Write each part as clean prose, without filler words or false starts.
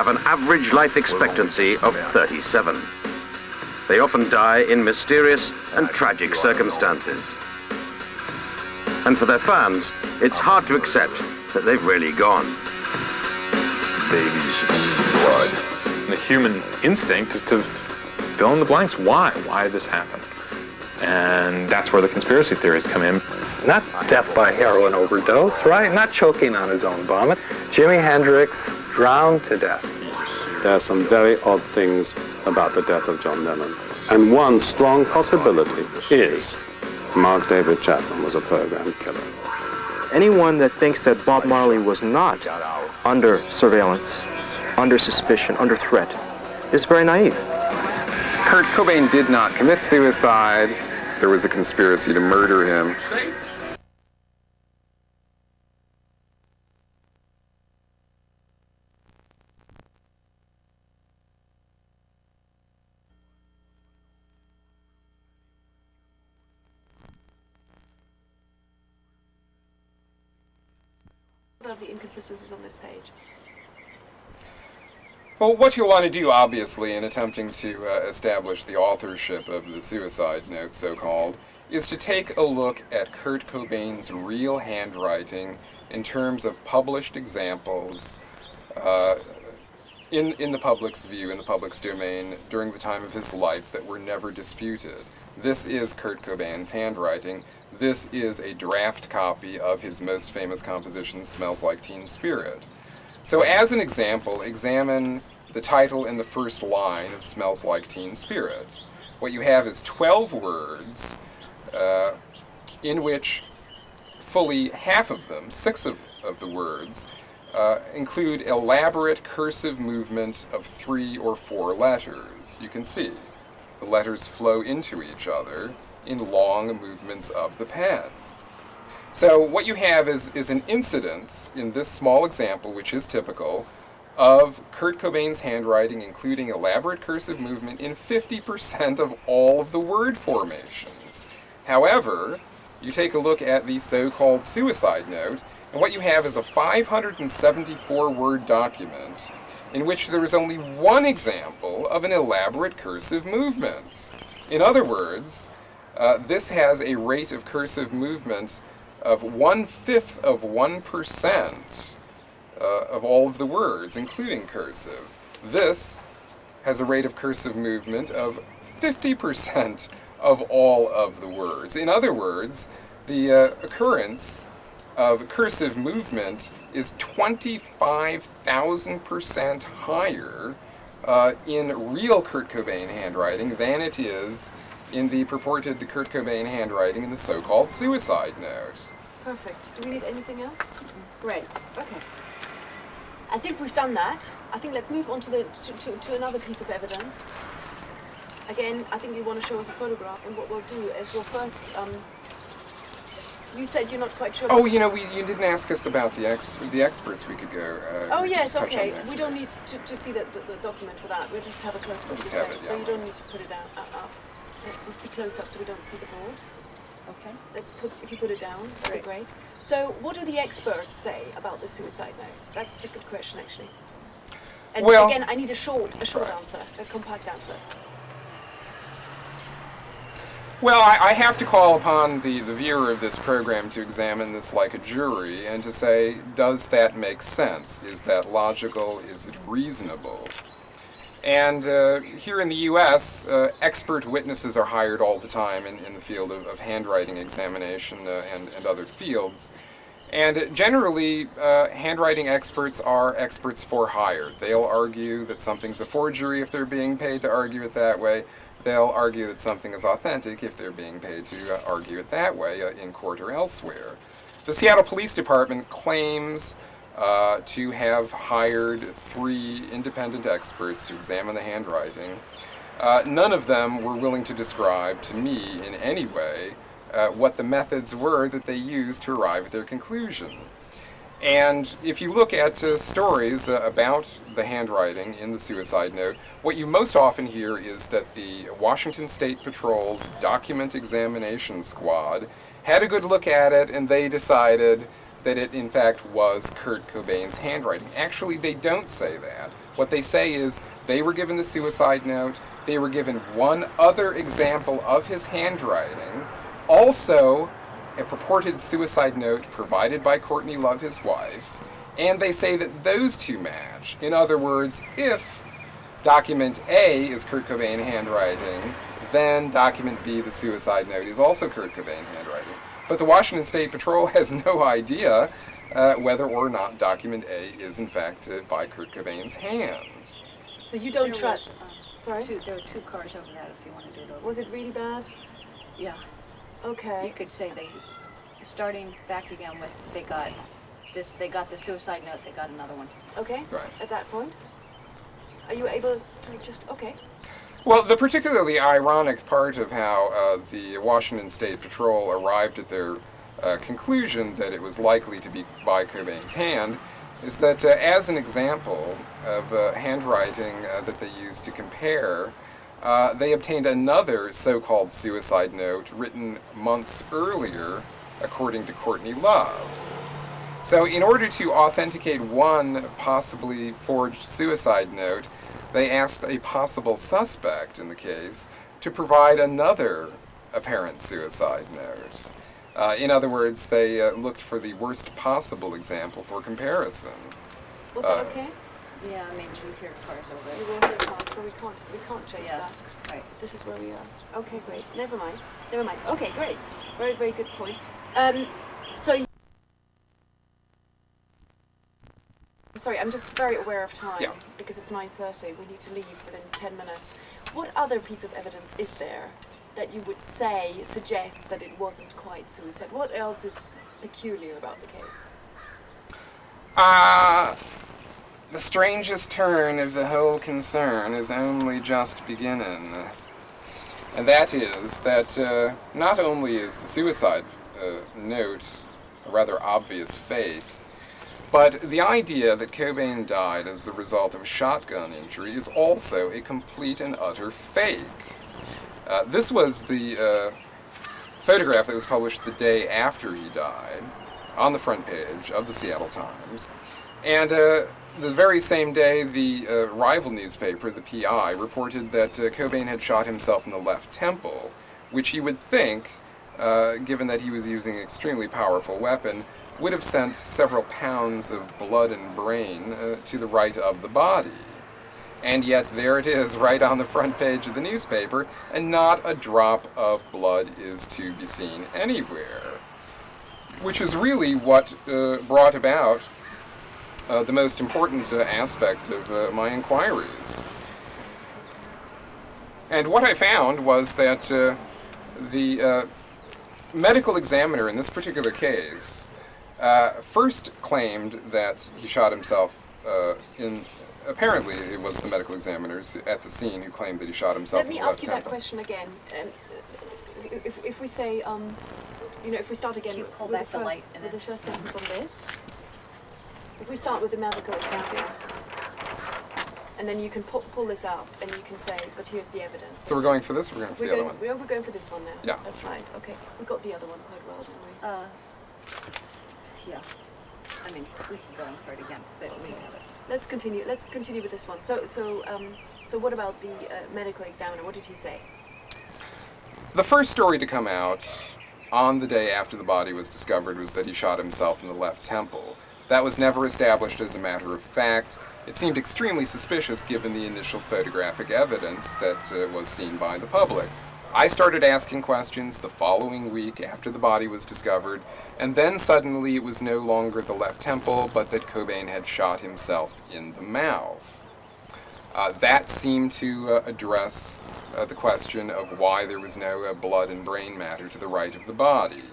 have an average life expectancy of 37. They often die in mysterious and tragic circumstances. And for their fans, it's hard to accept that they've really gone. Baby's blood. The human instinct is to fill in the blanks. Why? Why did this happen? And that's where the conspiracy theories come in. Not death by heroin overdose, right? Not choking on his own vomit. Jimi Hendrix drowned to death. There are some very odd things about the death of John Lennon. And one strong possibility is Mark David Chapman was a program killer. Anyone that thinks that Bob Marley was not under surveillance, under suspicion, under threat, is very naive. Kurt Cobain did not commit suicide. There was a conspiracy to murder him. What are the inconsistencies on this page? Well, what you'll want to do, obviously, in attempting to establish the authorship of the suicide note, so-called, is to take a look at Kurt Cobain's real handwriting in terms of published examples in the public's view, in the public's domain, during the time of his life that were never disputed. This is Kurt Cobain's handwriting. This is a draft copy of his most famous composition, Smells Like Teen Spirit. So as an example, examine the title and the first line of Smells Like Teen Spirit. What you have is 12 words in which fully half of them, 6 of the words, include elaborate cursive movement of 3 or 4 letters. You can see the letters flow into each other in long movements of the pen. So what you have is an incidence in this small example, which is typical, of Kurt Cobain's handwriting, including elaborate cursive movement in 50% of all of the word formations. However, you take a look at the so-called suicide note, and what you have is a 574-word document in which there is only one example of an elaborate cursive movement. In other words, this has a rate of cursive movement of 1/5 of 1% of all of the words, including cursive. This has a rate of cursive movement of 50% of all of the words. In other words, the occurrence of cursive movement is 25,000% higher in real Kurt Cobain handwriting than it is in the purported Kurt Cobain handwriting in the so-called suicide note. Perfect. Do we need anything else? Great. Okay. I think we've done that. I think let's move on to another piece of evidence. Again, I think you want to show us a photograph, and what we'll do is we'll first. You said you're not quite sure. Oh, you know, you didn't ask us about the experts. We could go. Oh yes, okay. We don't need to see the document for that. We'll just have a close look. Just have it. So you don't need to put it down. Let's be close up so we don't see the board. Okay. If you put it down, that'd be great. So, what do the experts say about the suicide note? That's the good question, actually. And well, again, I need a short answer, a compact answer. Well, I have to call upon the viewer of this program to examine this like a jury and to say, does that make sense? Is that logical? Is it reasonable? And here in the U.S., expert witnesses are hired all the time in the field of handwriting examination and other fields. And generally, handwriting experts are experts for hire. They'll argue that something's a forgery if they're being paid to argue it that way. They'll argue that something is authentic if they're being paid to argue it that way in court or elsewhere. The Seattle Police Department claims to have hired 3 independent experts to examine the handwriting. None of them were willing to describe to me in any way what the methods were that they used to arrive at their conclusion. And if you look at stories about the handwriting in the suicide note, what you most often hear is that the Washington State Patrol's document examination squad had a good look at it and they decided that it in fact was Kurt Cobain's handwriting. Actually, they don't say that. What they say is they were given the suicide note, they were given one other example of his handwriting, also a purported suicide note provided by Courtney Love, his wife, and they say that those two match. In other words, if document A is Kurt Cobain handwriting, then document B, the suicide note, is also Kurt Cobain handwriting. But the Washington State Patrol has no idea whether or not document A is in fact by Kurt Cobain's hand. So you don't trust. Sorry? There were 2 cars over that if you want to do it over. Was it really bad? Yeah. Okay. You could say starting back again with, they got the suicide note, they got another one. Okay. Right. At that point, are you able to just okay? Well, the particularly ironic part of how the Washington State Patrol arrived at their conclusion that it was likely to be by Cobain's hand is that as an example of handwriting that they used to compare, they obtained another so-called suicide note written months earlier, according to Courtney Love. So in order to authenticate one possibly forged suicide note, they asked a possible suspect in the case to provide another apparent suicide note. In other words, they looked for the worst possible example for comparison. Was that okay? Yeah, I mean, you hear cars over You there. will hear cars, so we can't change Yeah. that. Right. This is where we are. Okay, great. Never mind. Okay, great. Very, very good point. So. Sorry, I'm just very aware of time, Yeah. because it's 9:30. We need to leave within 10 minutes. What other piece of evidence is there that you would say suggests that it wasn't quite suicide? What else is peculiar about the case? The strangest turn of the whole concern is only just beginning. And that is that not only is the suicide note a rather obvious fake, but the idea that Cobain died as the result of a shotgun injury is also a complete and utter fake. This was the photograph that was published the day after he died on the front page of the Seattle Times. And the very same day, the rival newspaper, the PI, reported that Cobain had shot himself in the left temple, which you would think, given that he was using an extremely powerful weapon, would have sent several pounds of blood and brain to the right of the body. And yet there it is, right on the front page of the newspaper, and not a drop of blood is to be seen anywhere. Which is really what brought about the most important aspect of my inquiries. And what I found was that the medical examiner in this particular case first claimed that he shot himself apparently it was the medical examiners at the scene who claimed that he shot himself. Let me in the ask left you that temple. question again. If we say, if we start again Can you pull with, back the light and with the then- first sentence on this. If we start with the medical examiner, and then you can pull this up, and you can say, but here's the evidence. So we're going for this, or we're going for the other one? We're going for this one now. Yeah. That's right. Okay. We got the other one quite well, didn't we? Yeah. I mean, we can go in for it again, but we have it. Let's continue. Let's continue with this one. So what about the medical examiner? What did he say? The first story to come out on the day after the body was discovered was that he shot himself in the left temple. That was never established as a matter of fact. It seemed extremely suspicious given the initial photographic evidence that was seen by the public. I started asking questions the following week after the body was discovered, and then suddenly it was no longer the left temple, but that Cobain had shot himself in the mouth. That seemed to address the question of why there was no blood and brain matter to the right of the body.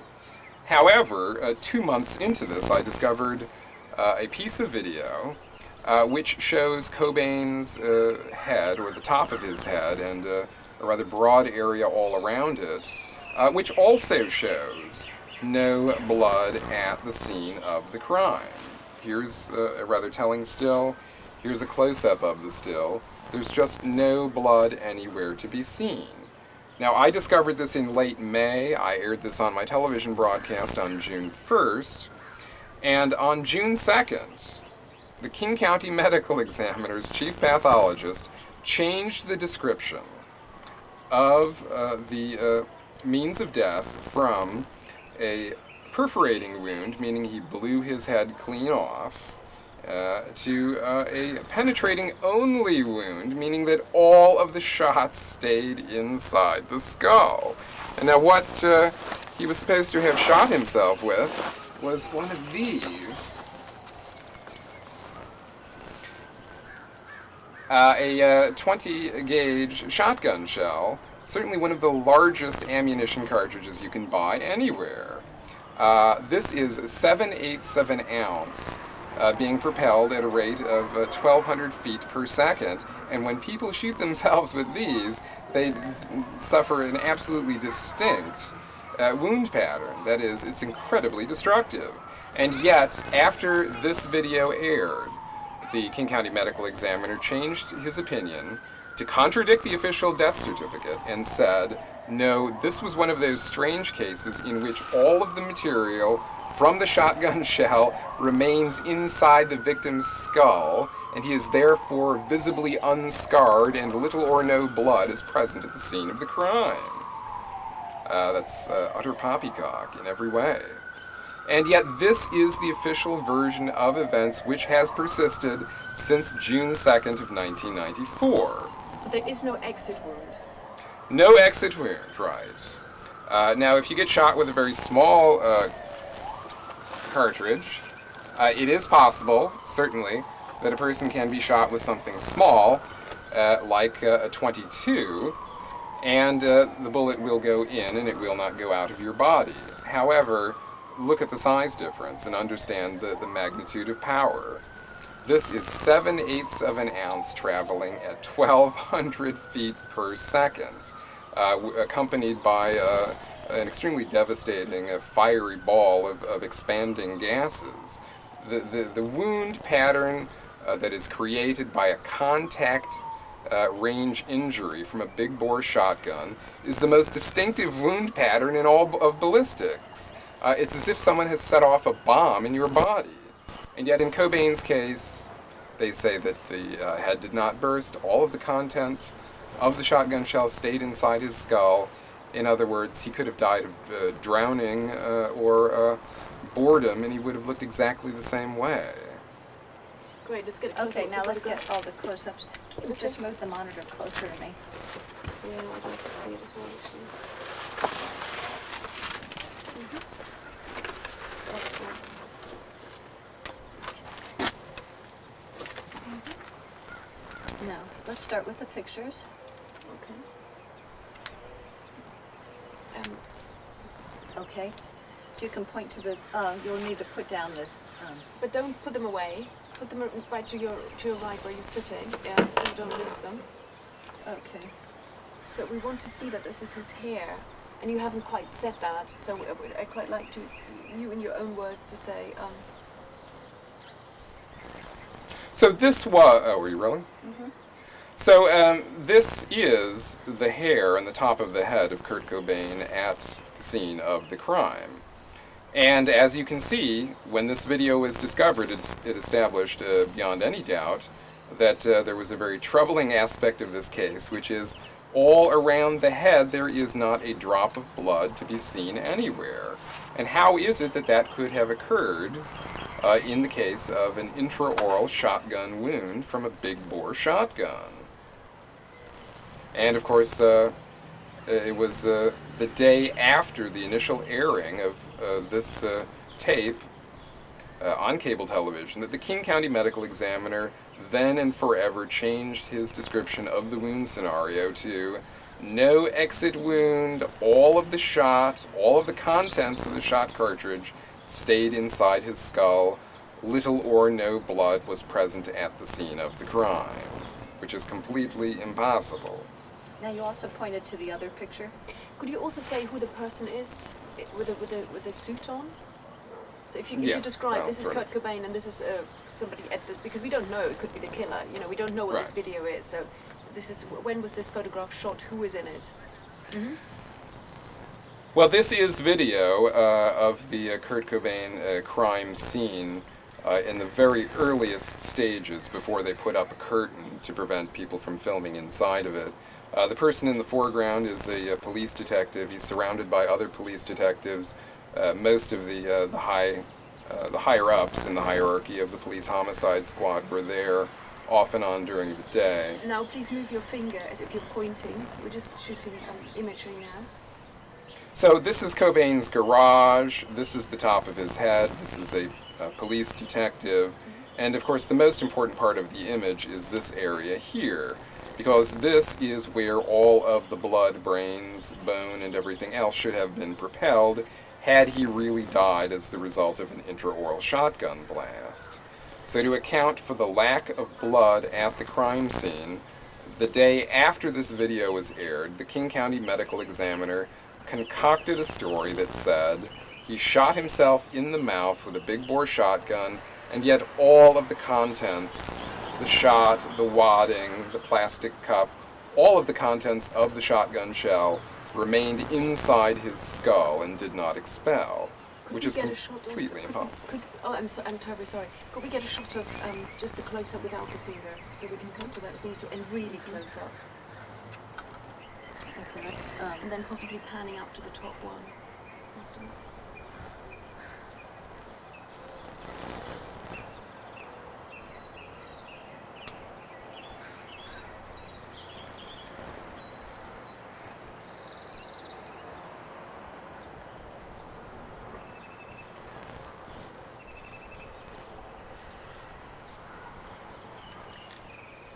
However, 2 months into this, I discovered a piece of video which shows Cobain's head, or the top of his head, and a rather broad area all around it, which also shows no blood at the scene of the crime. Here's a rather telling still. Here's a close-up of the still. There's just no blood anywhere to be seen. Now, I discovered this in late May. I aired this on my television broadcast on June 1st. And on June 2nd, the King County Medical Examiner's chief pathologist changed the description of the means of death from a perforating wound, meaning he blew his head clean off, to a penetrating only wound, meaning that all of the shots stayed inside the skull. And now what he was supposed to have shot himself with was one of these. A 20-gauge shotgun shell, certainly one of the largest ammunition cartridges you can buy anywhere. This is 7/8 of an ounce, being propelled at a rate of 1,200 feet per second. And when people shoot themselves with these, they suffer an absolutely distinct wound pattern. That is, it's incredibly destructive. And yet, after this video aired, the King County Medical Examiner changed his opinion to contradict the official death certificate and said, no, this was one of those strange cases in which all of the material from the shotgun shell remains inside the victim's skull, and he is therefore visibly unscarred and little or no blood is present at the scene of the crime. That's utter poppycock in every way. And yet this is the official version of events which has persisted since June 2nd of 1994. So there is no exit wound? No exit wound, right. Now, if you get shot with a very small cartridge, it is possible, certainly, that a person can be shot with something small, like a .22, and the bullet will go in and it will not go out of your body. However, look at the size difference and understand the magnitude of power. This is 7/8 of an ounce traveling at 1,200 feet per second, accompanied by an extremely devastating fiery ball of expanding gases. The wound pattern that is created by a contact range injury from a big bore shotgun is the most distinctive wound pattern in all of ballistics. It's as if someone has set off a bomb in your body. And yet in Cobain's case, they say that the head did not burst. All of the contents of the shotgun shell stayed inside his skull. In other words, he could have died of drowning or boredom, and he would have looked exactly the same way. Great, let's get Okay, now let's get all the close-ups. Can you just move the monitor closer to me? Yeah, I'd like to see it as well, actually. Now, let's start with the pictures. Okay. Okay. So you can point to the, you'll need to put down the... But don't put them away. Put them right to your right where you're sitting, so you don't lose them. Okay. So we want to see that this is his hair, and you haven't quite said that, so I'd quite like to, you in your own words, to say... So this was... Oh, were you rolling? Mm-hmm. So this is the hair on the top of the head of Kurt Cobain at the scene of the crime. And as you can see, when this video was discovered, it established beyond any doubt that there was a very troubling aspect of this case, which is all around the head there is not a drop of blood to be seen anywhere. And how is it that that could have occurred in the case of an intraoral shotgun wound from a big bore shotgun? And of course, it was the day after the initial airing of this tape on cable television that the King County Medical Examiner then and forever changed his description of the wound scenario to no exit wound, all of the shot, all of the contents of the shot cartridge stayed inside his skull, little or no blood was present at the scene of the crime, which is completely impossible. Now you also pointed to the other picture. Could you also say who the person is with a suit on? So if you describe, well, this is Kurt Cobain and this is somebody at the, because we don't know, it could be the killer, you know, we don't know what this video is, so this is, when was this photograph shot, who is in it? Mm-hmm. Well, this is video of the Kurt Cobain crime scene in the very earliest stages before they put up a curtain to prevent people from filming inside of it. The person in the foreground is a police detective. He's surrounded by other police detectives. Most of the higher-ups in the hierarchy of the police homicide squad were there off and on during the day. Now please move your finger as if you're pointing. We're just shooting imagery now. So this is Cobain's garage. This is the top of his head. This is a police detective. And of course the most important part of the image is this area here, because this is where all of the blood, brains, bone, and everything else should have been propelled had he really died as the result of an intraoral shotgun blast. So to account for the lack of blood at the crime scene, the day after this video was aired, the King County Medical Examiner concocted a story that said he shot himself in the mouth with a big bore shotgun, and yet all of the contents, the shot, the wadding, the plastic cup, all of the contents of the shotgun shell remained inside his skull and did not expel, which is completely impossible. I'm terribly sorry. Could we get a shot of just the close-up without the finger, so we can come to that finger and really close up? Okay, let's, and then possibly panning up to the top one.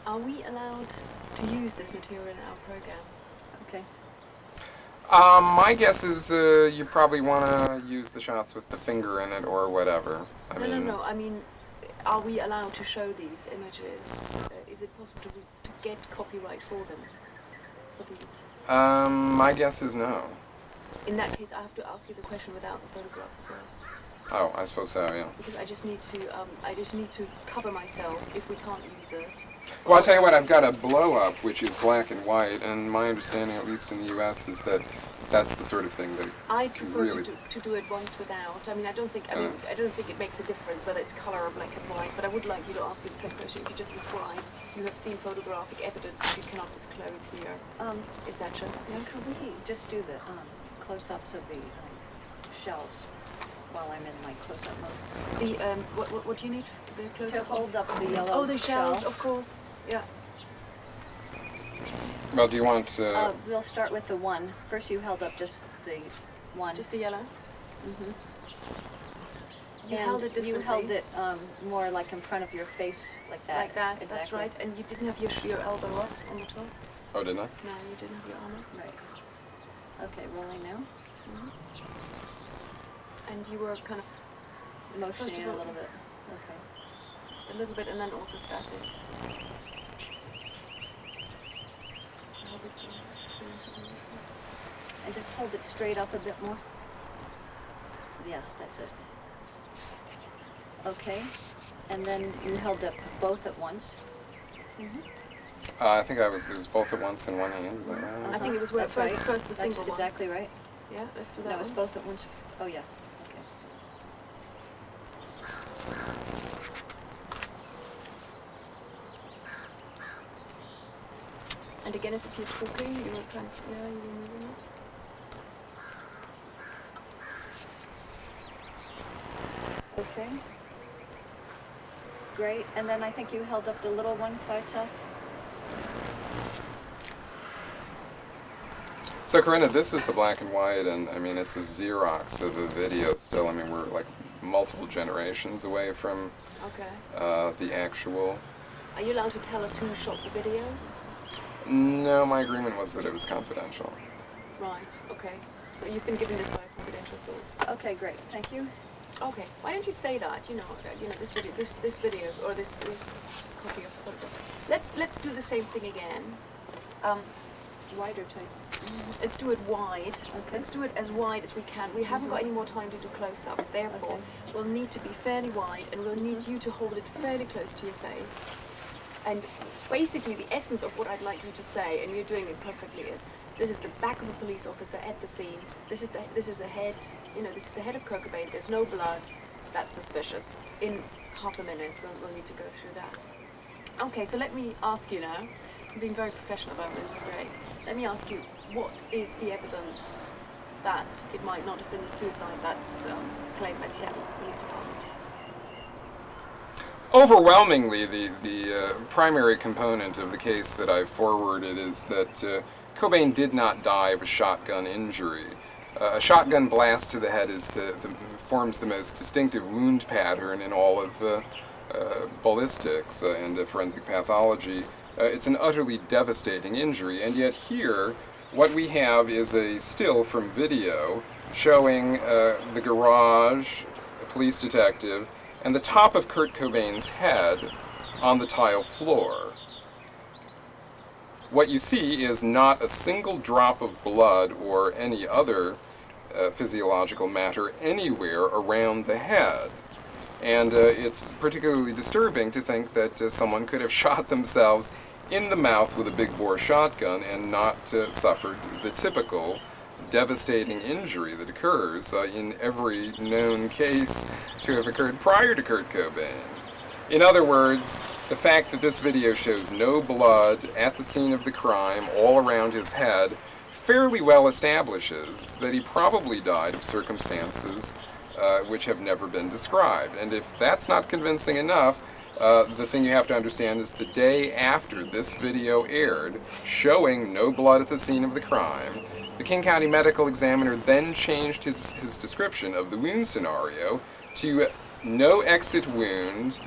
Are we allowed to use this material in our program? okay. My guess is you probably want to use the shots with the finger in it or whatever. No. I mean, are we allowed to show these images? Is it possible to get copyright for them? For these? My guess is no. In that case, I have to ask you the question without the photograph as well. Oh, I suppose so, yeah. Because I just need to cover myself if we can't use it. Well, I'll tell you what, I've got a blow-up, which is black and white, and my understanding, at least in the U.S., is that that's the sort of thing that I can prefer really... to do it once without. I mean, I don't think it makes a difference whether it's color or black and white, but I would like you to ask me the same question. You could just describe. You have seen photographic evidence which you cannot disclose here, etc. Now, could we just do the close-ups of the shells while I'm in my close-up mode? The what do you need? The close-up? To hold up the yellow Oh, the shells, shell. of course. Yeah. Well, do you want we'll start with the one. First you held up just the one. Just the yellow? Mm-hmm. You held it differently. You held it more like in front of your face, like that. Like that, exactly. that's right. And you didn't have your elbow up on the top? Oh, didn't I? No, you didn't have your arm up. Right. Okay, rolling now. Mm-hmm. And you were kind of motioning a little bit. Okay. A little bit, and then also static. And just hold it straight up a bit more. Yeah, that's it. Okay. And then you held up both at once. Mm-hmm. I think it was both at once in one hand. Is that right? I think it was That's first, right. first the single That's exactly right. one. Yeah, let's do that. No, it was one. both at once. Oh yeah. And again, as if you're talking, you were kind of, you were moving it. Okay. Great. And then I think you held up the little one by itself. So, Corinna, this is the black and white, and I mean, it's a Xerox of a video still. I mean, we're like multiple generations away from the actual. Are you allowed to tell us who shot the video? No, my agreement was that it was confidential. Right, okay. So you've been given this by a confidential source. Okay, great. Thank you. Okay. Why don't you say that? You know, this video or this copy of the photograph. Let's do the same thing again. Wider type. Let's do it wide. Okay. Let's do it as wide as we can. We haven't got any more time to do close-ups. Therefore, we'll need to be fairly wide, and we'll need you to hold it fairly close to your face. And basically the essence of what I'd like you to say, and you're doing it perfectly, is this is the back of a police officer at the scene. This is a head, this is the head of Cobain. There's no blood. That's suspicious. In half a minute, we'll need to go through that. Okay, so let me ask you now. I'm being very professional about this, Greg. Let me ask you, what is the evidence that it might not have been a suicide that's claimed by the Seattle Police Department? Overwhelmingly, the primary component of the case that I've forwarded is that Cobain did not die of a shotgun injury. A shotgun blast to the head forms the most distinctive wound pattern in all of ballistics and forensic pathology. It's an utterly devastating injury, and yet here, what we have is a still from video showing the garage, a police detective, and the top of Kurt Cobain's head on the tile floor. What you see is not a single drop of blood or any other physiological matter anywhere around the head. And it's particularly disturbing to think that someone could have shot themselves in the mouth with a big bore shotgun and not suffered the typical devastating injury that occurs in every known case to have occurred prior to Kurt Cobain. In other words, the fact that this video shows no blood at the scene of the crime all around his head fairly well establishes that he probably died of circumstances which have never been described. And if that's not convincing enough, the thing you have to understand is the day after this video aired, showing no blood at the scene of the crime, the King County Medical Examiner then changed his description of the wound scenario to no exit wound,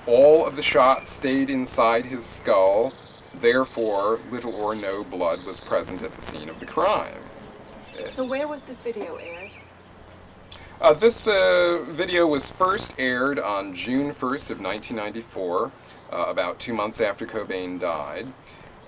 all of the shots stayed inside his skull, therefore little or no blood was present at the scene of the crime. So where was this video aired? This video was first aired on June 1st of 1994, about 2 months after Cobain died.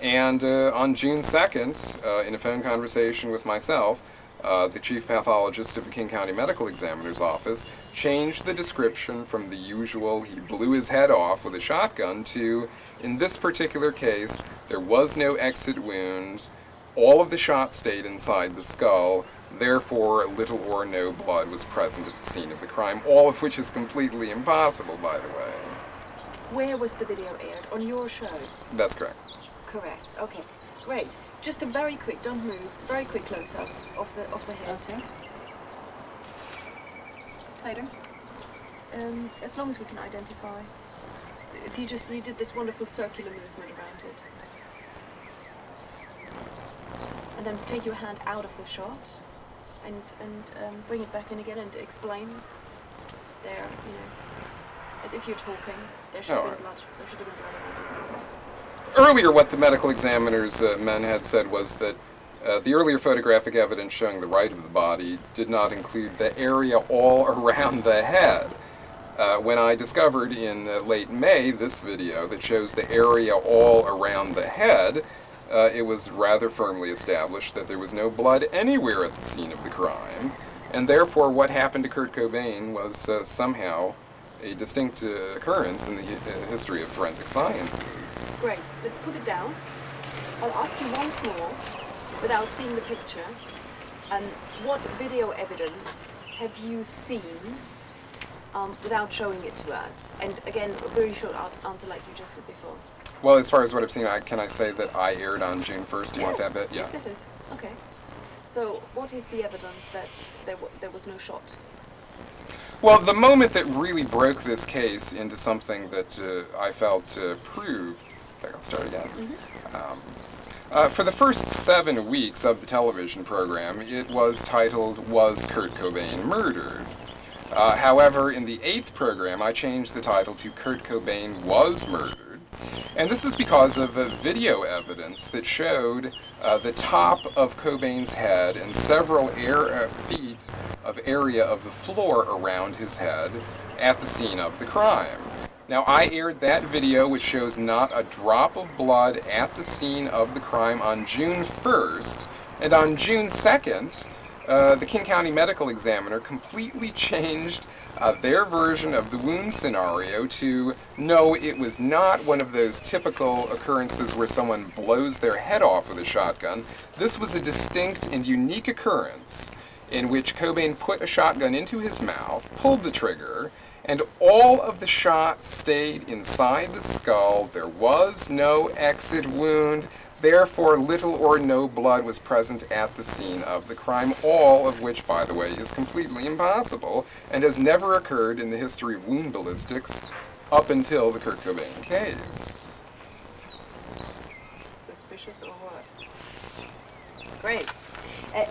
And on June 2nd, in a phone conversation with myself, the chief pathologist of the King County Medical Examiner's office changed the description from the usual he blew his head off with a shotgun to, in this particular case, there was no exit wound, all of the shots stayed inside the skull, therefore little or no blood was present at the scene of the crime, all of which is completely impossible, by the way. Where was the video aired? On your show? That's correct. Correct. Okay, great. Just a very quick, don't move, very quick close-up of the head. Okay. Tighter. As long as we can identify. If you did this wonderful circular movement around it. And then take your hand out of the shot and bring it back in again and explain there, as if you're talking. There should have been blood. There should have been blood around it. Earlier, what the medical examiner's men had said was that the earlier photographic evidence showing the right of the body did not include the area all around the head. When I discovered in late May this video that shows the area all around the head, it was rather firmly established that there was no blood anywhere at the scene of the crime, and therefore what happened to Kurt Cobain was somehow a distinct occurrence in the history of forensic sciences. Great. Let's put it down. I'll ask you once more, without seeing the picture, what video evidence have you seen without showing it to us? And again, a very short answer like you just did before. Well, as far as what I've seen, can I say that I aired on June 1st? Do you want that bit? Yeah. Yes, it is. Okay. So what is the evidence that there was no shot? Well, the moment that really broke this case into something that I felt proved... Okay, I'll start again. Mm-hmm. For the first 7 weeks of the television program, it was titled, Was Kurt Cobain Murdered? However, in the 8th program, I changed the title to Kurt Cobain Was Murdered. And this is because of video evidence that showed the top of Cobain's head and several feet of area of the floor around his head at the scene of the crime. Now, I aired that video, which shows not a drop of blood at the scene of the crime, on June 1st, and on June 2nd, the King County Medical Examiner completely changed their version of the wound scenario to, no, it was not one of those typical occurrences where someone blows their head off with a shotgun. This was a distinct and unique occurrence in which Cobain put a shotgun into his mouth, pulled the trigger, and all of the shots stayed inside the skull. There was no exit wound. Therefore, little or no blood was present at the scene of the crime, all of which, by the way, is completely impossible and has never occurred in the history of wound ballistics up until the Kurt Cobain case. Suspicious or what? Great.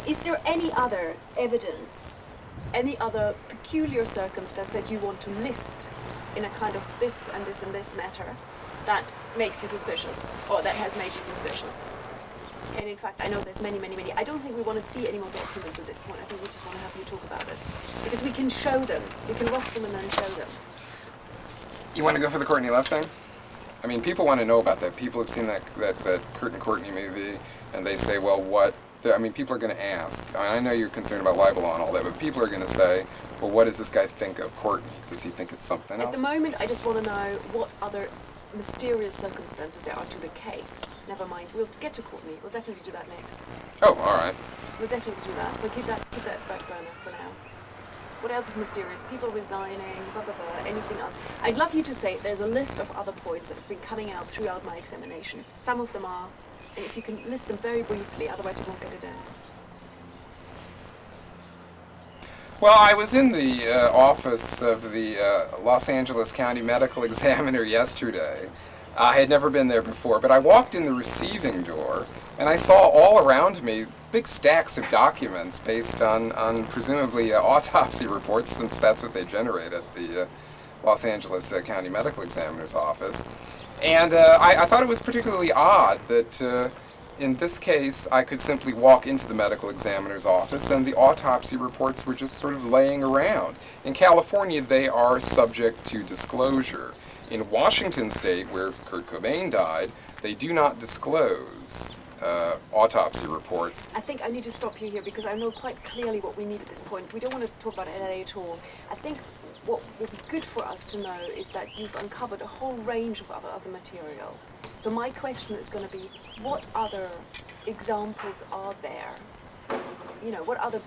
Is there any other evidence, any other peculiar circumstance that you want to list in a kind of this and this and this matter that makes you suspicious, or that has made you suspicious? And in fact, I know there's many, many, many. I don't think we want to see any more documents at this point. I think we just want to have you talk about it. Because we can show them. We can watch them and then show them. You want to go for the Courtney Love thing? I mean, people want to know about that. People have seen that Kurt and Courtney movie, and they say, well, what? I mean, people are going to ask. I know you're concerned about libel and all that, but people are going to say, well, what does this guy think of Courtney? Does he think it's something else? At the moment, I just want to know what other mysterious circumstances there are to the case. Never mind, we'll get to Courtney. We'll definitely do that next. Oh, all right. We'll definitely do that. So keep that back burner for now. What else is mysterious? People resigning, blah, blah, blah, anything else. I'd love you to say there's a list of other points that have been coming out throughout my examination. Some of them are, and if you can list them very briefly, otherwise we won't get it in. Well, I was in the office of the Los Angeles County Medical Examiner yesterday. I had never been there before, but I walked in the receiving door, and I saw all around me big stacks of documents based on presumably autopsy reports, since that's what they generate at the Los Angeles County Medical Examiner's office. And I thought it was particularly odd that in this case, I could simply walk into the medical examiner's office and the autopsy reports were just sort of laying around. In California, they are subject to disclosure. In Washington State, where Kurt Cobain died, they do not disclose autopsy reports. I think I need to stop you here because I know quite clearly what we need at this point. We don't want to talk about LA at all. I think what would be good for us to know is that you've uncovered a whole range of other material. So my question is going to be, what other examples are there? You know, what other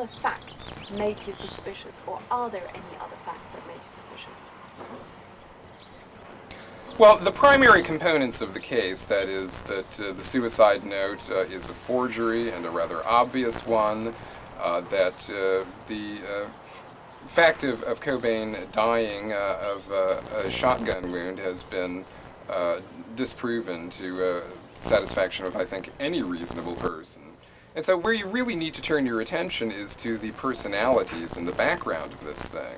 facts make you suspicious, or are there any other facts that make you suspicious? Well, the primary components of the case, that is that the suicide note is a forgery and a rather obvious one, that the fact of Cobain dying of a shotgun wound has been disproven to the satisfaction of, I think, any reasonable person. And so where you really need to turn your attention is to the personalities and the background of this thing.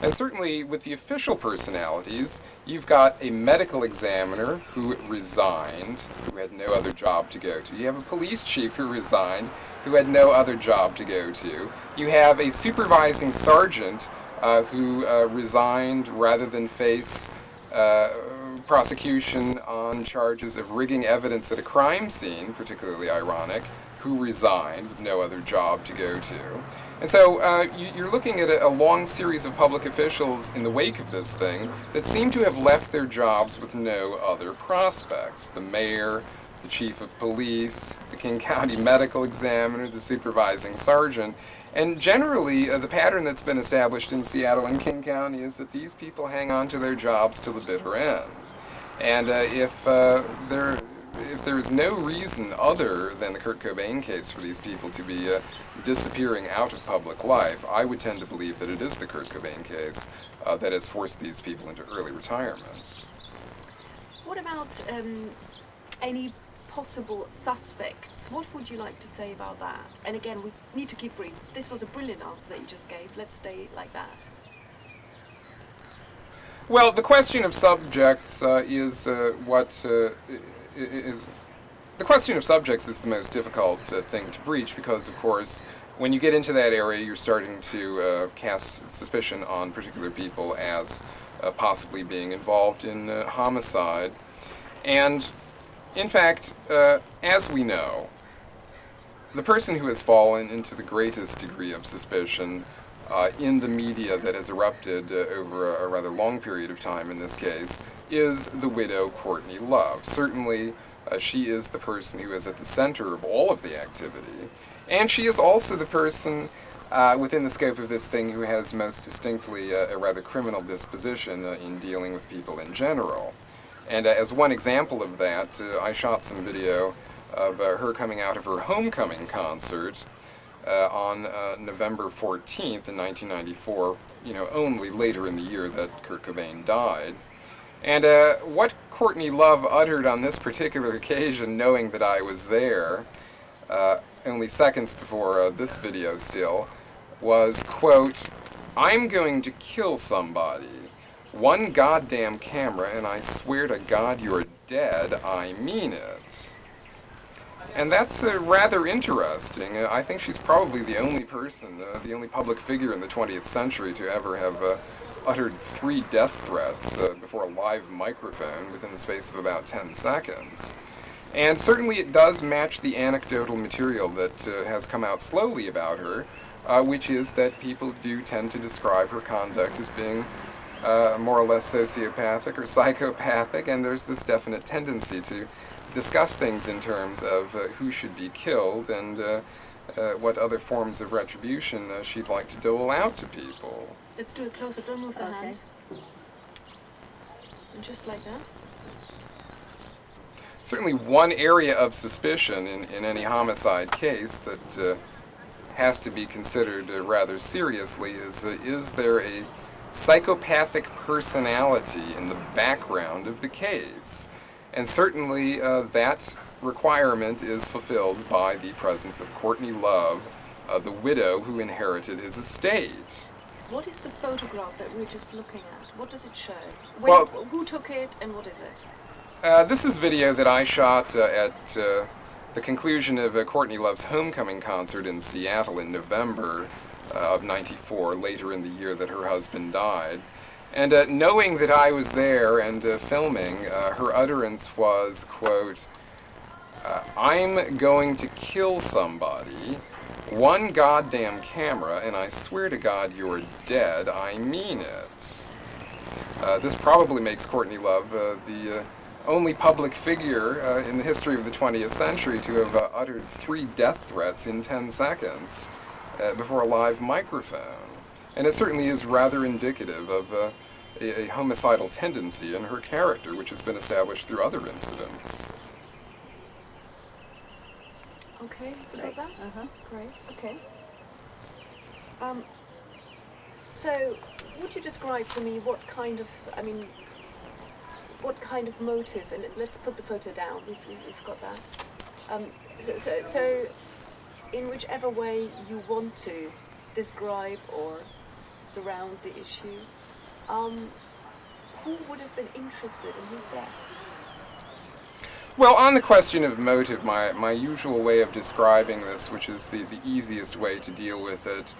And certainly with the official personalities, you've got a medical examiner who resigned, who had no other job to go to. You have a police chief who resigned, who had no other job to go to. You have a supervising sergeant who resigned rather than face prosecution on charges of rigging evidence at a crime scene, particularly ironic, who resigned with no other job to go to. And so you're looking at a long series of public officials in the wake of this thing that seem to have left their jobs with no other prospects. The mayor, the chief of police, the King County Medical Examiner, the supervising sergeant. And generally, the pattern that's been established in Seattle and King County is that these people hang on to their jobs till the bitter end. And if there is no reason other than the Kurt Cobain case for these people to be disappearing out of public life, I would tend to believe that it is the Kurt Cobain case that has forced these people into early retirement. What about any possible suspects? What would you like to say about that? And again, we need to keep brief. This was a brilliant answer that you just gave. Let's stay like that. Well, the question of subjects is the question of subjects is the most difficult thing to breach because, of course, when you get into that area, you're starting to cast suspicion on particular people as possibly being involved in homicide. And, in fact, as we know, the person who has fallen into the greatest degree of suspicion in the media that has erupted over a rather long period of time in this case is the widow Courtney Love. Certainly, she is the person who is at the center of all of the activity, and she is also the person within the scope of this thing who has most distinctly a rather criminal disposition in dealing with people in general. And as one example of that, I shot some video of her coming out of her homecoming concert on November 14th in 1994, only later in the year that Kurt Cobain died. And what Courtney Love uttered on this particular occasion, knowing that I was there, only seconds before this video still, was, quote, "I'm going to kill somebody. One goddamn camera, and I swear to God you're dead, I mean it." And that's rather interesting. I think she's probably the only person, the only public figure in the 20th century to ever have uttered 3 death threats before a live microphone within the space of about 10 seconds. And certainly it does match the anecdotal material that has come out slowly about her, which is that people do tend to describe her conduct as being more or less sociopathic or psychopathic, and there's this definite tendency to discuss things in terms of who should be killed and what other forms of retribution she'd like to dole out to people. Let's do it closer. Don't move the hand. And just like that. Certainly one area of suspicion in any homicide case that has to be considered rather seriously is there a psychopathic personality in the background of the case? And certainly that requirement is fulfilled by the presence of Courtney Love, the widow who inherited his estate. What is the photograph that we're just looking at? What does it show? Well, who took it and what is it? This is video that I shot at the conclusion of Courtney Love's homecoming concert in Seattle in November of '94, later in the year that her husband died. And knowing that I was there and filming, her utterance was, quote, "I'm going to kill somebody. One goddamn camera, and I swear to God you're dead, I mean it." This probably makes Courtney Love the only public figure in the history of the 20th century to have uttered 3 death threats in 10 seconds before a live microphone. And it certainly is rather indicative of a homicidal tendency in her character, which has been established through other incidents. Okay, you got that? Uh-huh. Great, okay. So, would you describe to me what kind of motive, and let's put the photo down, we've got that. So, in whichever way you want to describe or surround the issue, who would have been interested in his death? Well, on the question of motive, my usual way of describing this, which is the easiest way to deal with it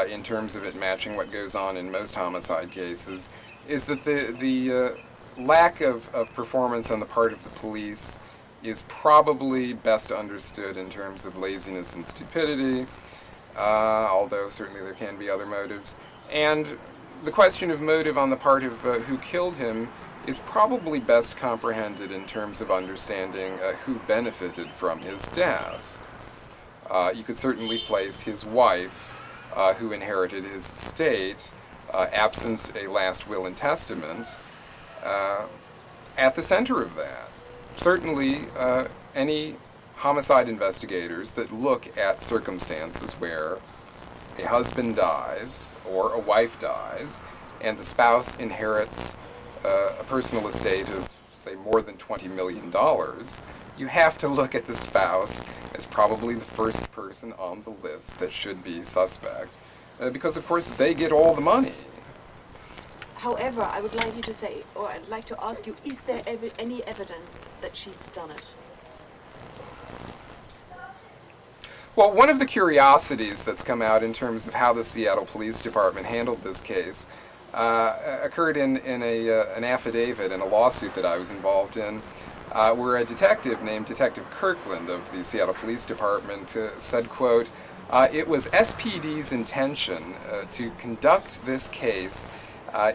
in terms of it matching what goes on in most homicide cases, is that the lack of performance on the part of the police is probably best understood in terms of laziness and stupidity, although certainly there can be other motives. And the question of motive on the part of who killed him is probably best comprehended in terms of understanding who benefited from his death. You could certainly place his wife, who inherited his estate, absent a last will and testament, at the center of that. Certainly, any homicide investigators that look at circumstances where a husband dies or a wife dies and the spouse inherits a personal estate of, say, more than $20 million, you have to look at the spouse as probably the first person on the list that should be suspect, because, of course, they get all the money. However, I would like you to say, or I'd like to ask you, is there any evidence that she's done it? Well, one of the curiosities that's come out in terms of how the Seattle Police Department handled this case occurred in an affidavit in a lawsuit that I was involved in, where a detective named Detective Kirkland of the Seattle Police Department said, quote, it was SPD's intention to conduct this case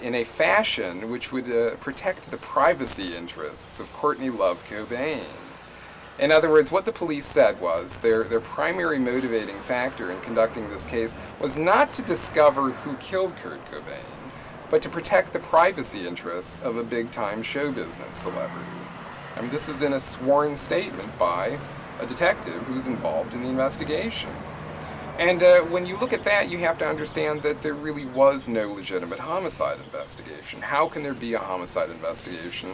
in a fashion which would protect the privacy interests of Courtney Love Cobain. In other words, what the police said was their primary motivating factor in conducting this case was not to discover who killed Kurt Cobain, but to protect the privacy interests of a big-time show business celebrity. I mean, this is in a sworn statement by a detective who's involved in the investigation. And when you look at that, you have to understand that there really was no legitimate homicide investigation. How can there be a homicide investigation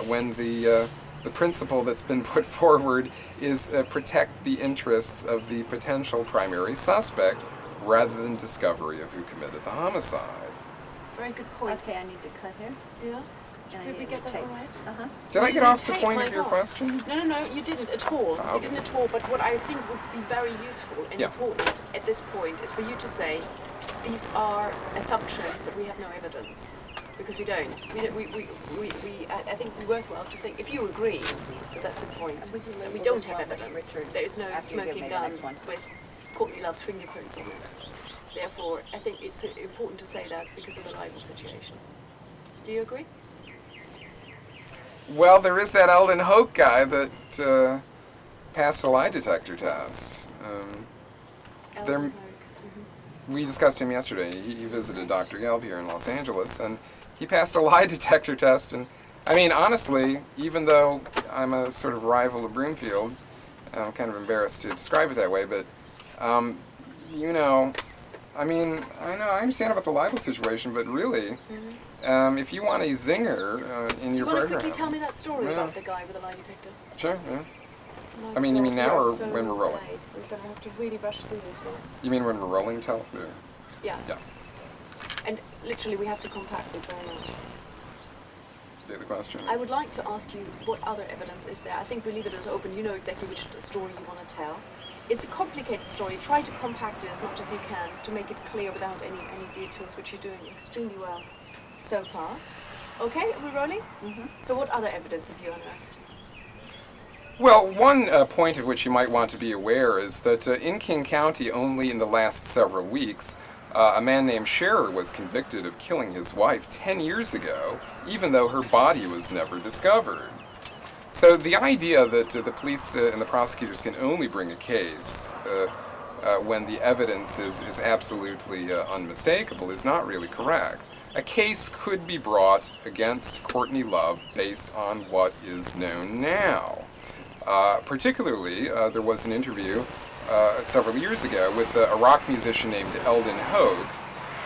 when the principle that's been put forward is protect the interests of the potential primary suspect rather than discovery of who committed the homicide? Very good point. Okay, I need to cut here. Yeah? And I Did we need get to that tape. all right? Uh-huh. Did I You get off the didn't take point my of your thought. question? No, you didn't at all. Oh, You okay. didn't at all. But what I think would be very useful and Yeah. important at this point is for you to say, these are assumptions, but we have no evidence. Because we don't. I think it's worthwhile to think, if you agree that that's a point, We can that we label don't this have one with evidence, Richard there is no after you give smoking me the gun next one. with Courtney Love's fingerprints on it. Therefore, I think it's important to say that because of the libel situation. Do you agree? Well, there is that Elden Hoke guy that passed a lie detector test. There- Elden Hoke. We discussed him yesterday. He visited Dr. Gelb here in Los Angeles, and he passed a lie detector test. And I mean, honestly, even though I'm a sort of rival of Broomfield, I'm kind of embarrassed to describe it that way, but you know, I mean, I understand about the libel situation, but really, if you want a zinger in Do your you want to program, quickly tell me that story Yeah. about the guy with the lie detector? sure, yeah. My I mean, you God, mean now we are or so when we're rolling? late. We're going to have to really rush through this now. You mean when we're rolling, tell? Yeah. Yeah. And literally, we have to compact it very much. The other question. I would like to ask you what other evidence is there. I think we leave it as open. You know exactly which story you want to tell. It's a complicated story. Try to compact it as much as you can to make it clear without any detours, which you're doing extremely well so far. Okay, are we rolling? Mm-hmm. So what other evidence have you unearthed? Well, one point of which you might want to be aware is that in King County, only in the last several weeks, a man named Scherer was convicted of killing his wife 10 years ago, even though her body was never discovered. So the idea that the police and the prosecutors can only bring a case when the evidence is absolutely unmistakable is not really correct. A case could be brought against Courtney Love based on what is known now. Particularly, there was an interview several years ago with a rock musician named Elden Hoke.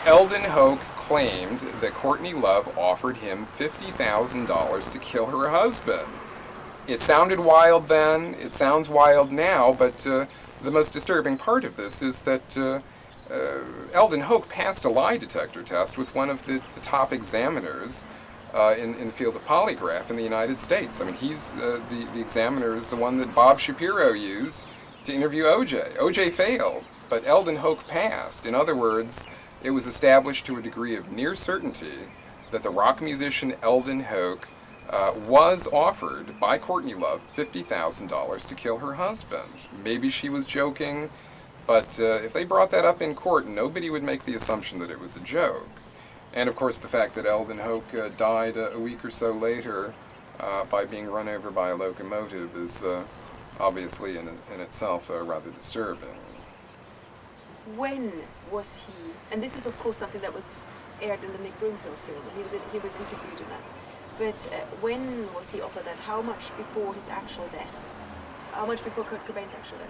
Elden Hoke claimed that Courtney Love offered him $50,000 to kill her husband. It sounded wild then, it sounds wild now, but the most disturbing part of this is that Elden Hoke passed a lie detector test with one of the top examiners in the field of polygraph in the United States. I mean, he's the examiner is the one that Bob Shapiro used to interview O.J. O.J. failed, but Elden Hoke passed. In other words, it was established to a degree of near certainty that the rock musician Elden Hoke was offered by Courtney Love $50,000 to kill her husband. Maybe she was joking, but if they brought that up in court, nobody would make the assumption that it was a joke. And of course, the fact that Elden Hoke died a week or so later by being run over by a locomotive is obviously in itself rather disturbing. When was he? And this is, of course, something that was aired in the Nick Broomfield film, and he was interviewed in that. But when was he offered that? How much before his actual death? How much before Kurt Cobain's actual death?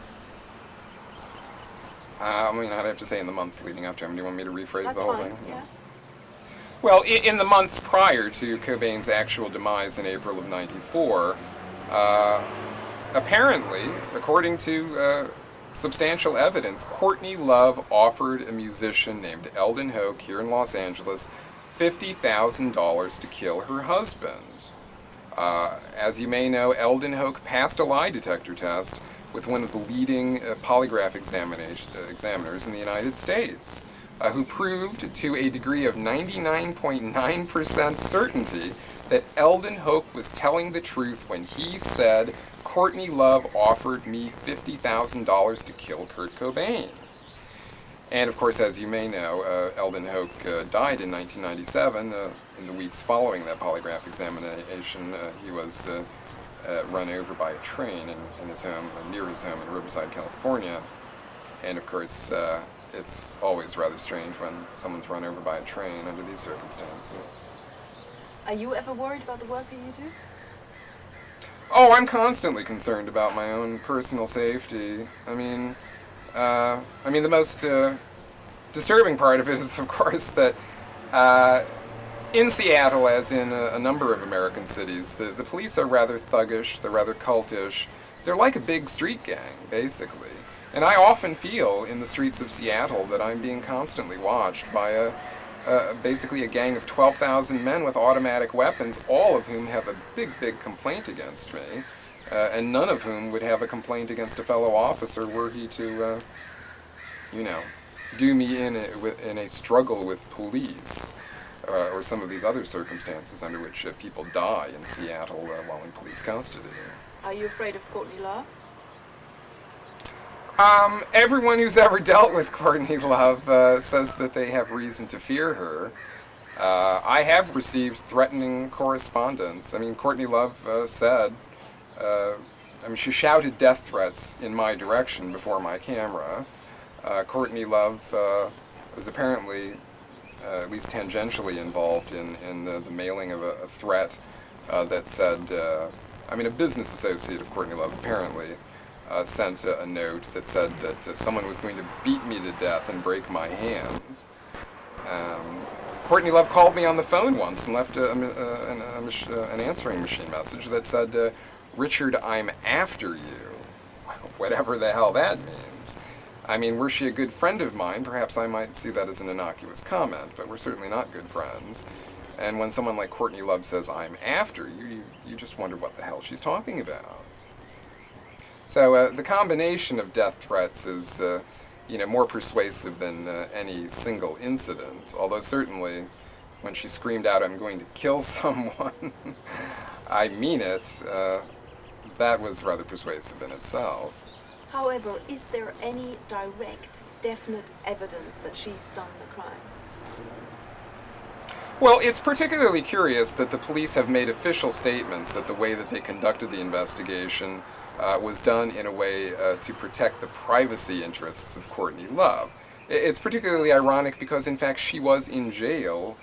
I mean, I'd have to say in the months leading up to him. Do you want me to rephrase That's the whole fine. thing? Yeah. Well, in the months prior to Cobain's actual demise in April of '94, apparently, according to substantial evidence, Courtney Love offered a musician named Elden Hoke here in Los Angeles $50,000 to kill her husband. As you may know, Elden Hoke passed a lie detector test with one of the leading polygraph examiners in the United States. who proved to a degree of 99.9% certainty that Elden Hoke was telling the truth when he said, Courtney Love offered me $50,000 to kill Kurt Cobain. And of course, as you may know, Elden Hoke died in 1997. In the weeks following that polygraph examination, he was run over by a train in his home, near his home in Riverside, California. And of course, it's always rather strange when someone's run over by a train under these circumstances. Are you ever worried about the work that you do? Oh, I'm constantly concerned about my own personal safety. I mean, the most disturbing part of it is, of course, that in Seattle, as in a number of American cities, the police are rather thuggish, they're rather cultish. They're like a big street gang, basically. And I often feel in the streets of Seattle that I'm being constantly watched by basically a gang of 12,000 men with automatic weapons, all of whom have a big complaint against me, and none of whom would have a complaint against a fellow officer were he to, do me in a struggle with police, or some of these other circumstances under which people die in Seattle while in police custody. Are you afraid of Courtney Love? Everyone who's ever dealt with Courtney Love says that they have reason to fear her. I have received threatening correspondence. I mean, Courtney Love said, she shouted death threats in my direction before my camera. Courtney Love was apparently at least tangentially involved in the mailing of a threat that said, a business associate of Courtney Love apparently sent a note that said that someone was going to beat me to death and break my hands. Courtney Love called me on the phone once and left an answering machine message that said, Richard, I'm after you. Whatever the hell that means. I mean, were she a good friend of mine, perhaps I might see that as an innocuous comment, but we're certainly not good friends. And when someone like Courtney Love says, I'm after you, you just wonder what the hell she's talking about. So the combination of death threats is, more persuasive than any single incident, although certainly when she screamed out, I'm going to kill someone, I mean it, that was rather persuasive in itself. However, is there any direct, definite evidence that she's done the crime? Well, it's particularly curious that the police have made official statements that the way that they conducted the investigation was done in a way to protect the privacy interests of Courtney Love. It's particularly ironic because, in fact, she was in jail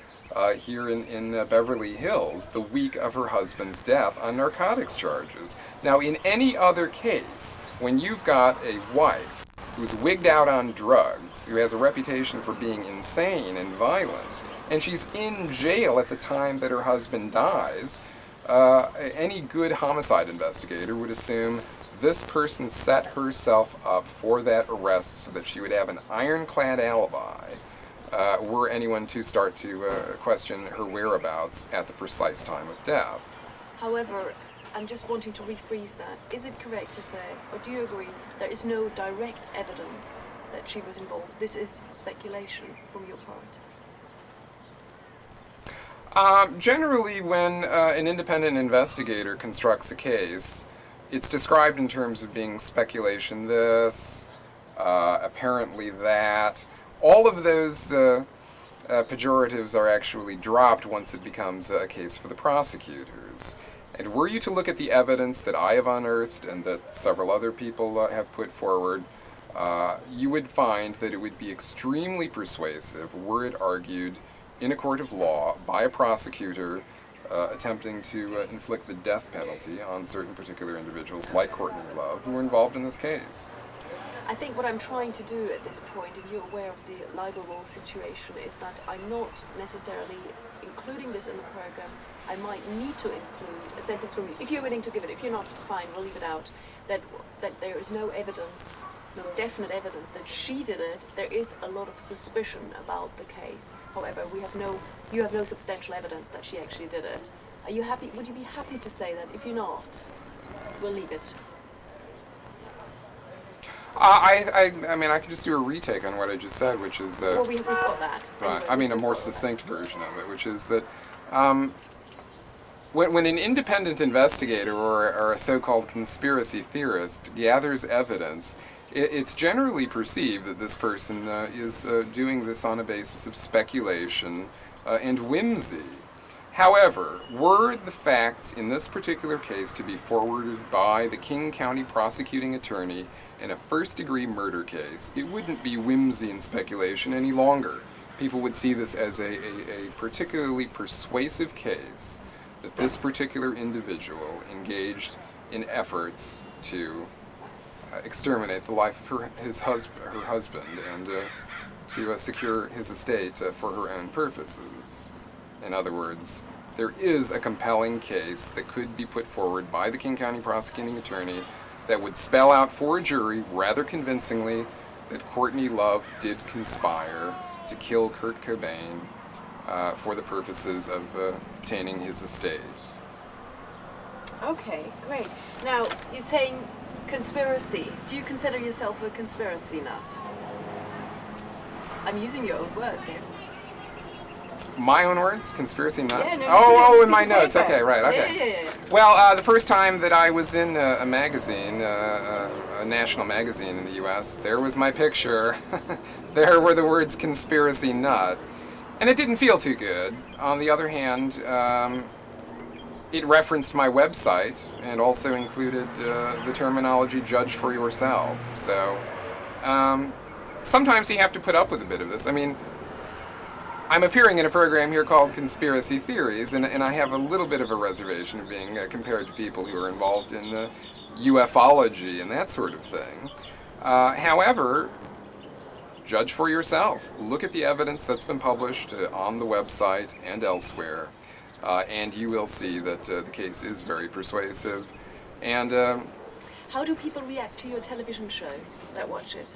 here in Beverly Hills the week of her husband's death on narcotics charges. Now, in any other case, when you've got a wife who's wigged out on drugs, who has a reputation for being insane and violent, and she's in jail at the time that her husband dies, any good homicide investigator would assume this person set herself up for that arrest so that she would have an ironclad alibi were anyone to start to question her whereabouts at the precise time of death. However, I'm just wanting to rephrase that. Is it correct to say, or do you agree, there is no direct evidence that she was involved? This is speculation from your part. Generally, when an independent investigator constructs a case, it's described in terms of being speculation this, apparently that. All of those pejoratives are actually dropped once it becomes a case for the prosecutors. And were you to look at the evidence that I have unearthed and that several other people have put forward, you would find that it would be extremely persuasive were it argued in a court of law by a prosecutor attempting to inflict the death penalty on certain particular individuals like Courtney Love who were involved in this case. I think what I'm trying to do at this point, and you're aware of the libel situation, is that I'm not necessarily including this in the program. I might need to include a sentence from you, if you're willing to give it. If you're not, fine, we'll leave it out. That there is no evidence, no definite evidence that she did it. There is a lot of suspicion about the case. However, you have no substantial evidence that she actually did it. Are you happy? Would you be happy to say that? If you're not, we'll leave it. I mean, I could just do a retake on what I just said, which is... Well, we've got that. Right. Anyway, I mean, a we've more got that. succinct version of it, which is that when an independent investigator or a so-called conspiracy theorist gathers evidence, it's generally perceived that this person is doing this on a basis of speculation and whimsy. However, were the facts in this particular case to be forwarded by the King County prosecuting attorney in a first-degree murder case, it wouldn't be whimsy and speculation any longer. People would see this as a particularly persuasive case that this particular individual engaged in efforts to exterminate the life of her husband and to secure his estate for her own purposes. In other words, there is a compelling case that could be put forward by the King County prosecuting attorney that would spell out for a jury rather convincingly that Courtney Love did conspire to kill Kurt Cobain for the purposes of obtaining his estate. Okay, great. Now, you're saying conspiracy. Do you consider yourself a conspiracy nut? I'm using your own words here. My own words? Conspiracy nut? Yeah, no, oh, in my paper. notes. Okay, right, okay. Yeah. Well, the first time that I was in a magazine, a national magazine in the U.S., there was my picture. There were the words conspiracy nut. And it didn't feel too good. On the other hand, it referenced my website and also included the terminology judge for yourself. So sometimes you have to put up with a bit of this. I mean, I'm appearing in a program here called Conspiracy Theories, and I have a little bit of a reservation of being compared to people who are involved in ufology and that sort of thing. However, judge for yourself. Look at the evidence that's been published on the website and elsewhere, and you will see that the case is very persuasive. And How do people react to your television show that watch it?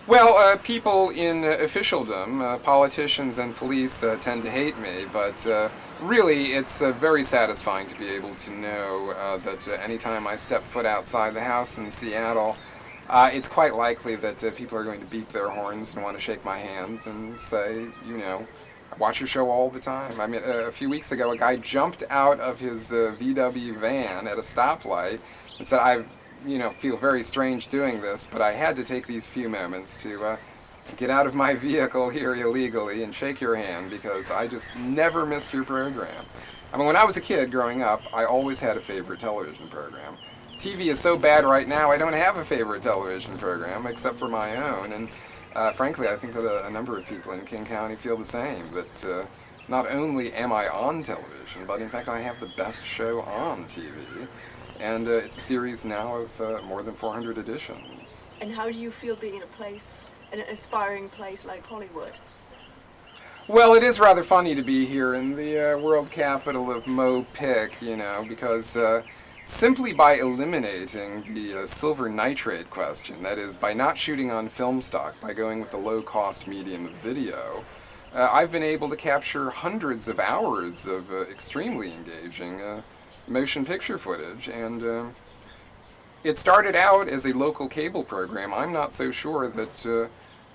well, people in officialdom, politicians and police tend to hate me, but really it's very satisfying to be able to know that anytime I step foot outside the house in Seattle, it's quite likely that people are going to beep their horns and want to shake my hand and say, you know, I watch your show all the time. I mean, a few weeks ago, a guy jumped out of his VW van at a stoplight and said, I feel very strange doing this, but I had to take these few moments to get out of my vehicle here illegally and shake your hand because I just never missed your program. I mean, when I was a kid growing up, I always had a favorite television program. TV is so bad right now, I don't have a favorite television program except for my own. And frankly, I think that a number of people in King County feel the same, that not only am I on television, but in fact I have the best show on TV. And it's a series now of more than 400 editions. And how do you feel being in an aspiring place like Hollywood? Well, it is rather funny to be here in the world capital of Mo Pick, because simply by eliminating the silver nitrate question, that is, by not shooting on film stock, by going with the low-cost medium of video, I've been able to capture hundreds of hours of extremely engaging motion picture footage, and it started out as a local cable program. I'm not so sure that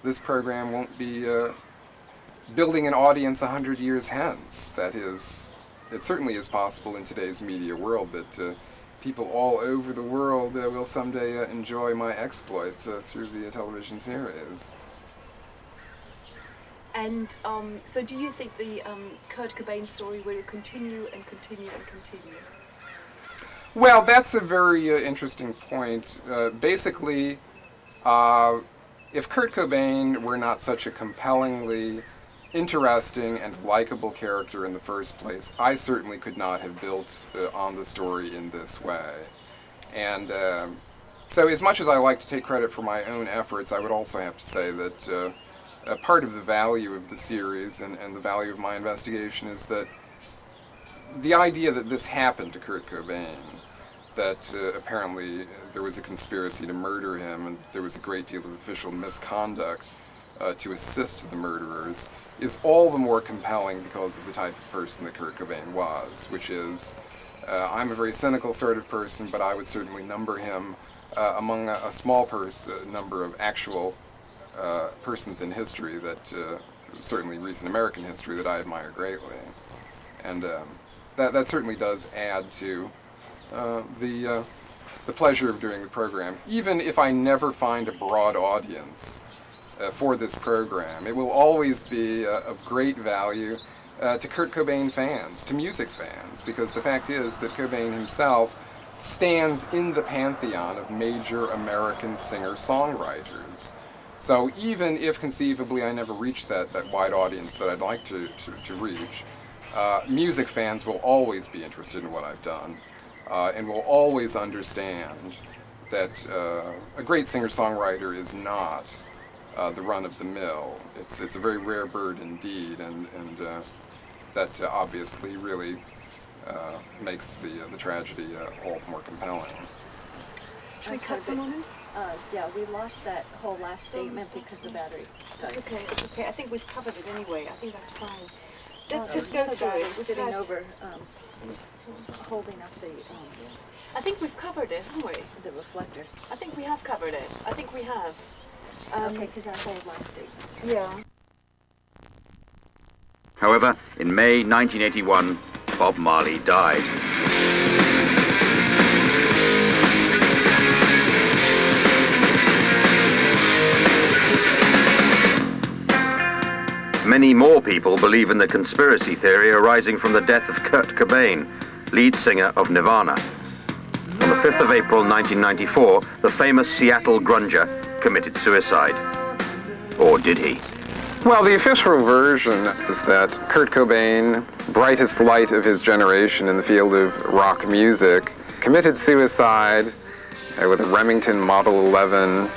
this program won't be building an audience 100 years hence. That is, it certainly is possible in today's media world that people all over the world will someday enjoy my exploits through the television series. And so do you think the Kurt Cobain story will continue and continue and continue? Well, that's a very interesting point. Basically, if Kurt Cobain were not such a compellingly interesting and likable character in the first place, I certainly could not have built on the story in this way. And so as much as I like to take credit for my own efforts, I would also have to say that a part of the value of the series and the value of my investigation is that the idea that this happened to Kurt Cobain, that apparently there was a conspiracy to murder him and there was a great deal of official misconduct to assist the murderers, is all the more compelling because of the type of person that Kurt Cobain was, which is, I'm a very cynical sort of person, but I would certainly number him among a small number of actual persons in history that, certainly recent American history, that I admire greatly. And that certainly does add to the pleasure of doing the program. Even if I never find a broad audience for this program, it will always be of great value to Kurt Cobain fans, to music fans, because the fact is that Cobain himself stands in the pantheon of major American singer-songwriters. So even if conceivably I never reach that wide audience that I'd like to reach, music fans will always be interested in what I've done, and will always understand that a great singer-songwriter is not the run-of-the-mill. It's a very rare bird indeed, and that obviously really makes the tragedy all the more compelling. Should we cut for a moment? Yeah, we lost that whole last statement because the battery died. It's okay, it's okay. I think we've covered it anyway. I think that's fine. Let's just go through it. We've Sitting had- over, holding up the I think we've covered it, haven't we? reflector. I think we have covered it. I think we have. Okay, because that whole last statement. Yeah. However, in May 1981, Bob Marley died. Many more people believe in the conspiracy theory arising from the death of Kurt Cobain, lead singer of Nirvana. On the 5th of April 1994, the famous Seattle grunger committed suicide. Or did he? Well, the official version is that Kurt Cobain, brightest light of his generation in the field of rock music, committed suicide with a Remington Model 11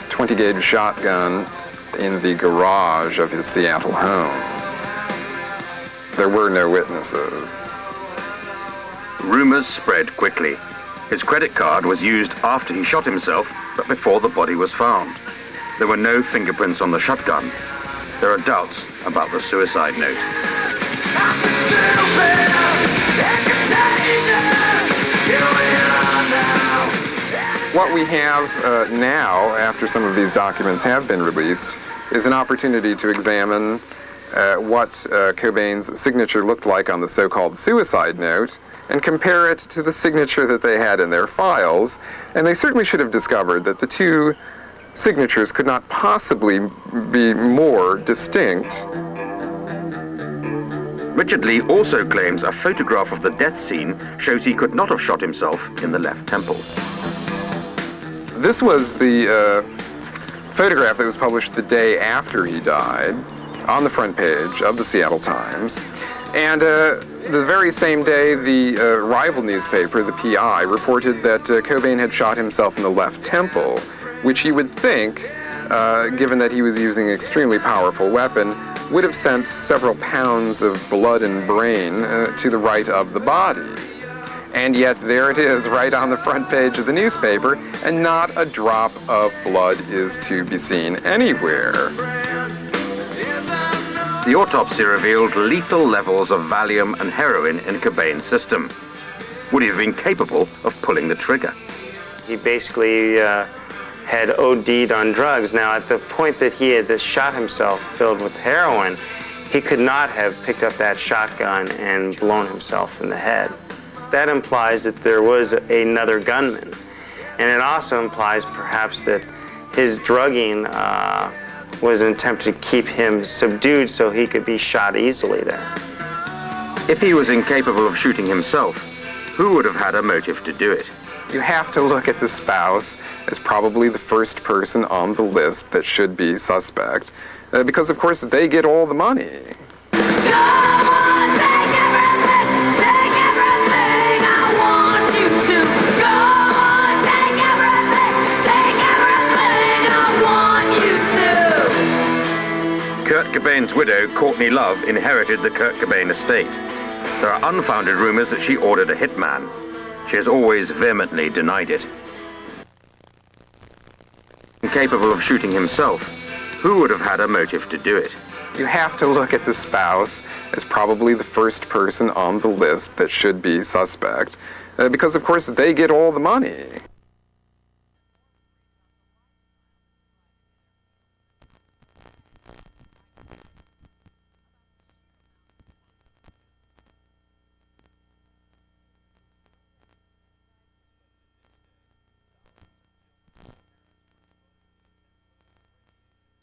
20-gauge shotgun in the garage of his Seattle home. There were no witnesses. Rumors spread quickly. His credit card was used after he shot himself, but before the body was found. There were no fingerprints on the shotgun. There are doubts about the suicide note. What we have now, after some of these documents have been released, is an opportunity to examine what Cobain's signature looked like on the so-called suicide note and compare it to the signature that they had in their files. And they certainly should have discovered that the two signatures could not possibly be more distinct. Richard Lee also claims a photograph of the death scene shows he could not have shot himself in the left temple. This was the photograph that was published the day after he died on the front page of the Seattle Times. And the very same day, the rival newspaper, the PI, reported that Cobain had shot himself in the left temple, which he would think, given that he was using an extremely powerful weapon, would have sent several pounds of blood and brain to the right of the body. And yet there it is, right on the front page of the newspaper, and not a drop of blood is to be seen anywhere. The autopsy revealed lethal levels of Valium and heroin in Cobain's system. Would he have been capable of pulling the trigger? He basically had OD'd on drugs. Now, at the point that he had shot himself filled with heroin, he could not have picked up that shotgun and blown himself in the head. That implies that there was another gunman. And it also implies perhaps that his drugging was an attempt to keep him subdued so he could be shot easily there. If he was incapable of shooting himself, who would have had a motive to do it? You have to look at the spouse as probably the first person on the list that should be suspect, because of course they get all the money. Kurt Cobain's widow, Courtney Love, inherited the Kurt Cobain estate. There are unfounded rumors that she ordered a hitman. She has always vehemently denied it. Incapable of shooting himself, who would have had a motive to do it? You have to look at the spouse as probably the first person on the list that should be suspect, because of course they get all the money.